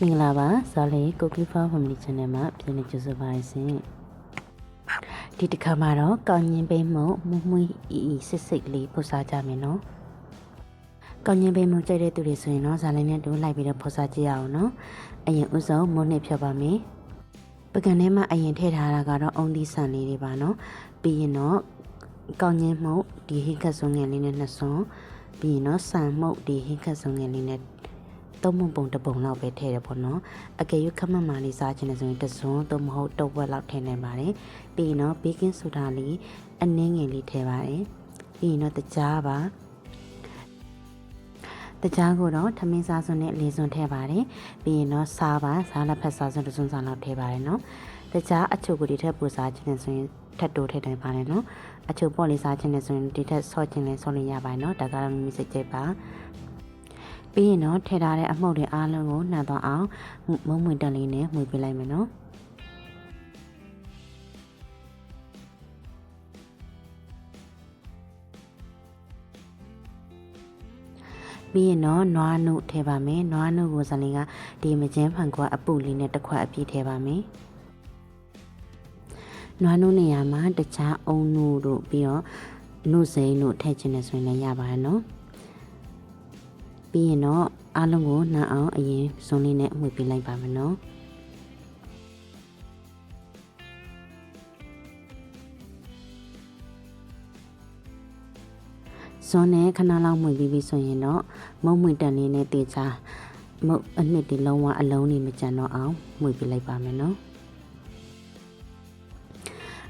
မင်္ဂလာပါဇာလေးကိုကီဖာ family channel မှာပြန်လည်ကြိုဆိုပါရစေဒီတစ်ခါမှာတော့ကောင်းရင်ပိန်မှုမွှေးစစ်စစ်လေးပို့စားကြမယ်နော်ကောင်းရင်ပိန်မှုကြိုက်တဲ့သူတွေဆိုရင်တော့ဇာလေးနဲ့တူလိုက်ပြီးတော့ပို့စားကြည့်ရအောင်နော်အရင်ဥဆုံးမုံနဲ့ဖြတ်ပါမယ်ပကံထဲမှာအရင်ထည့်ထားတာကတော့အုံသီးဆန်လေးတွေပါနော်ပြီးရင်တော့ကောင်းရင်မှုဒီဟင်းခတ်စုံငယ်လေးနဲ့နှစ်စွန်းပြီးရင်တော့ဆန်မှုဒီဟင်းခတ်စုံငယ်လေးနဲ့သုံးပုံတစ်ပုံလောက်ပဲထည့်ရပေါ့နော်အကယ်၍ခမမှန်လေးစားချင်တယ်ဆိုရင်တစ်စုံသို့မဟုတ်တစ်ဝက်လောက်ထည့်နိုင်ပါတယ်ပြီးရင်တော့ဘေကင်းဆိုဒါလေးအနည်းငယ်လေးထည့်ပါတယ်ပြီးရင်တော့တကြားပါတကြားကိုတော့ထမင်းစားစွန်းနဲ့လေးစွန်းထည့်ပါတယ်ပြီးရင်တော့စားပါစားလက်ဖက်စားစွန်းတစ်စွန်းစားလောက်ထည့်ပါတယ်နော်တကြားအချိုကိုဒီထက်ပိုစားချင်တယ်ဆိုရင်ထပ်တိုးထည့်နိုင်ပါတယ်နော်အချိုပေါ့လေးစားချင်တယ်ဆိုရင်ဒီထက်ဆော့ချင်လဲဆော့လို့ရပါတယ်နော်ဒါကတော့မိမိစိတ်ကြိုက်ပါပြီးရင်တော့ထည့်ထားတဲ့အမှုန့်တွေအားလုံးကိုနှံသွားအောင်မုံမွေတက်လေးနဲ့မှွေပေးလိုက်မယ်နော်ပြီးရင်တော့နွားနုထည့်ပါမယ်နွားနုကိုဇလင်းကဒီမကျင်းဖန်ကအပူလေးနဲ့တစ်ခွက်အပြည့်ထည့်ပါမယ်နွားနုနေရာမှာတခြားအုံနုတို့ပြီးတော့နုစိမ်းတို့ထည့်ခြင်းနဲ့ဆိုရင်လည်းရပါတယ်နော်ပြီးရင်တော့အားလုံးကိုနှံအောင်အရင်စုံလေးနဲ့မှွေပေးလိုက်ပါမယ်နော်စုံနဲ့ခဏလောက်မှွေပြီးပြီဆိုရင်တော့မုံမွေတက်လေးနဲ့တေချာမုတ်အနှစ်ဒီလုံးဝအလုံးနေမကြံတော့အောင်မှွေပေးလိုက်ပါမယ်နော်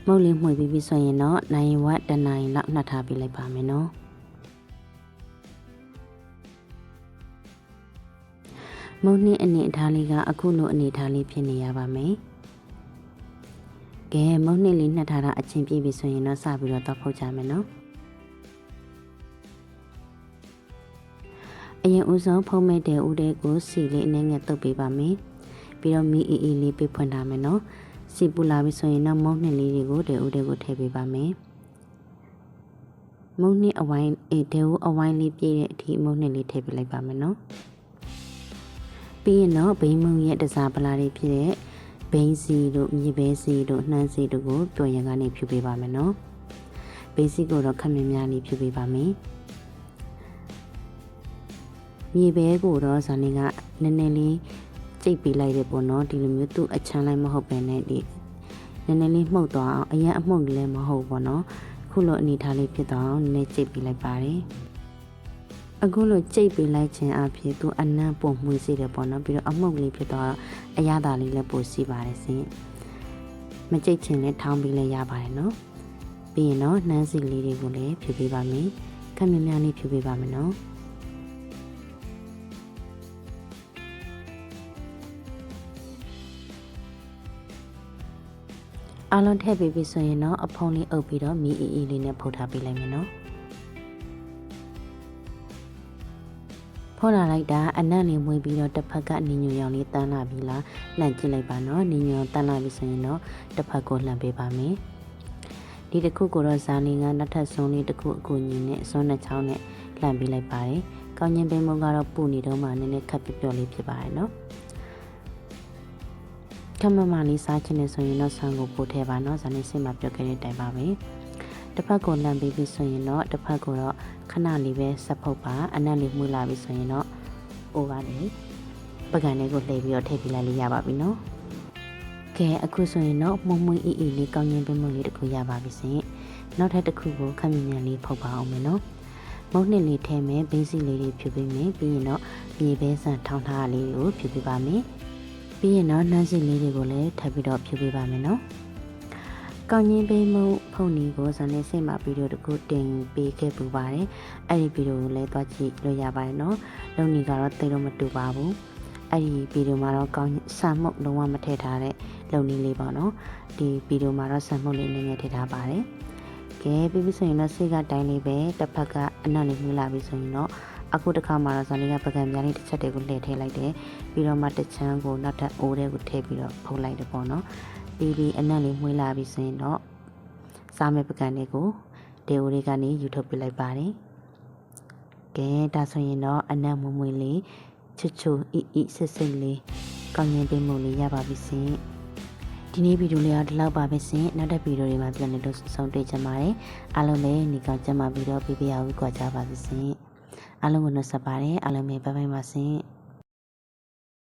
မုတ်လေးမှွေပြီးပြီဆိုရင်တော့နိုင်ဝက်တနိုင်လောက်နှက်ထားပေးလိုက်ပါမယ်နော်မုံနှင်းအနေအထားလေးကအခုလိုအနေအထားလေးဖြစ်နေရပါမယ်။ကဲမုံနှင်းလေးနှက်ထားတာအချင်းပြည့်ပြီဆိုရင်တော့စပြီးတော့ဖုတ်ကြမယ်နော်။အရင်ဦးဆုံးဖုံးမဲ့တဲ့ဦးတဲ့ကိုစီလေးအနည်းငယ်တုပ်ပေးပါမယ်။ပြီးတော့မီအီအီလေးပေးဖွင့်ထားမယ်နော်။စီပူလာပြီဆိုရင်တော့မုံနှင်းလေးတွေကိုတဲ့ဦးတဲ့ကိုထည့်ပေးပါမယ်။မုံနှင်းအဝိုင်းတဲ့ဦးအဝိုင်းလေးပြည့်တဲ့အထိမုံနှင်းလေးထည့်ပေးလိုက်ပါမယ်နော်။ပြီးရင်တော့ဘိန်းမုံရဲ့တစားပလာလေးဖြစ်တဲ့ဘိန်းစီတို့မြေပဲစီတို့နှမ်းစီတို့ကိုပျော်ရံကနေဖြူပေးပါမယ်နော်ဘိန်းစီကိုတော့ခမင်းများလေးဖြူပေးပါမယ်မြေပဲကိုတော့ဇာနေကနည်းနည်းလေးကြိတ်ပေးလိုက်တယ်ပေါ့နော်ဒီလိုမျိုးသူ့အချမ်းလိုက်မဟုတ်ပဲနဲ့ဒီနည်းနည်းလေးမှုတ်သွားအောင်အရင်အမှုတ်လည်းမဟုတ်ပေါ့နော်ခုလိုအနေထားလေးဖြစ်သွားအောင်နည်းနည်းကြိတ်ပေးလိုက်ပါတယ်အခုလိုကြိတ်ပေးလိုက်ခြင်းအဖြစ်သူအနံ့ပုံမှွေစေတယ်ပေါ့နော်ပြီးတော့အမှုတ်လေးဖြစ်သွားအရသာလေးလည်းပိုစီပါတယ်ရှင်မကြိတ်ခြင်းလည်းထောင်းပြီးလည်းရပါတယ်နော်ပြီးရင်တော့နှမ်းစီလေးတွေကိုလည်းဖြူပေးပါမယ်ခက်မြများလေးဖြူပေးပါမယ်နော်အားလုံးထည့်ပေးပြီဆိုရင်တော့အဖုံးလေးအုပ်ပြီးတော့မီအီအီလေးနဲ့ဖုတ်ထားပေးလိုက်မယ်နော်ဖော်လာလိုက်တာအနံ့လေးမွေးပြီးတော့တစ်ဖက်ကနေညိုရောင်လေးတန်းလာပြီလားလှန်ကြည့်လိုက်ပါနော်နေညိုတန်းလာပြီဆိုရင်တော့တစ်ဖက်ကိုလှန်ပေးပါမယ်ဒီတစ်ခုကိုတော့ဇာလင်းကနောက်ထပ်ဆုံးလေးတစ်ခုအကူညီနဲ့အစွန်းနဲ့ချောင်းနဲ့လှန်ပေးလိုက်ပါတယ်ကောင်းရင်ပိန်မုံကတော့ပူနေတော့မှနည်းနည်းခက်ပြပြောလေးဖြစ်ပါတယ်နော်ခမမလေးစားချင်နေဆိုရင်တော့ဆန်ကိုပို့ထည့်ပါနော်ဇာလင်းစိတ်မှာပြောခဲ့တဲ့အတိုင်းပါပဲတစ်ဖက်ကိုလှန်ပေးပြီးဆိုရင်တော့တစ်ဖက်ကိုတော့ခဏလေးပဲဆက်ဖုတ်ပါအနံ့လေးမှုလာပြီဆိုရင်တော့အိုကနေပကံလေးကိုလှည့်ပြီးတော့ထည့်ပြလိုက်လို့ရပါပြီနော်ကဲအခုဆိုရင်တော့မှုံမွေးအီအီလေးကောင်းရင်ပင်မုံလေးတစ်ခုရပါပြီရှင်နောက်ထပ်တစ်ခုကိုခက်မြင်မြန်လေးဖုတ်ပါအောင်မယ်နော်မုံနှစ်လေးထည့်မယ်ဘိန်းစီလေးတွေဖြူပေးမယ်ပြီးရင်တော့မြေပဲဆန်ထောင်းထားလေးကိုဖြူပေးပါမယ်ပြီးရင်တော့နှမ်းစီလေးတွေကိုလည်းထပ်ပြီးတော့ဖြူပေးပါမယ်နော်ကောင်းရင်ပိန်မှုဖုန်နီကိုဇာနဲ့စိတ်မှာဗီဒီယိုတစ်ခုတင်ပေးခဲ့ပူပါတယ်အဲ့ဒီဗီဒီယိုကိုလည်းသွားကြည့်လို့ရပါတယ်နော်လုံနီကတော့တိတ်တော့မတူပါဘူးအဲ့ဒီဗီဒီယိုမှာတော့ကောင်းဆန်မှုတ်လုံးဝမထည့်ထားတဲ့လုံနီလေးပေါ့နော်ဒီဗီဒီယိုမှာတော့ဆန်မှုတ်လေးနည်းနည်းထည့်ထားပါတယ်ကဲပြီးပြီဆိုရင်တော့စိတ်ကတိုင်းလေးပဲတစ်ဖက်ကအနံ့လေးမြူလာပြီဆိုရင်တော့အခုတစ်ခါမှတော့ဇာလေးကပကံပြားလေးတစ်ချက်တည်းကိုလှည့်ထည့်လိုက်တယ်ပြီးတော့မှတစ်ချမ်းကိုနောက်ထပ်အိုးတဲ့ကိုထည့်ပြီးတော့ဖုတ်လိုက်တယ်ပေါ့နော်ပြီးအနံ့လေးမှွေးလာပြီဆိုရင်တော့စားမဲ့ပကံလေးကိုဒေအိုလေးကနေယူထုတ်ပြလိုက်ပါတယ်ကဲဒါဆိုရင်တော့အနံ့မွေးမွေးလေးချွတ်ချွတ်အီအီစစ်စစ်လေး ကောင်းငင်ပေးမှုလေးရပါပြီရှင်ဒီနေ့ဗီဒီယိုလေးကဒီလောက်ပါပဲရှင်နောက်တဲ့ဗီဒီယိုတွေမှာပြန်လည်လို့ဆုံတွေ့ကြပါမယ်အားလုံးပဲဒီကောင်ကျမဗီဒီယိုပြပြရဦးကြပါစေရှင်အားလုံးကိုနှုတ်ဆက်ပါတယ်အားလုံးပဲဘိုင်ဘိုင်ပါရှင်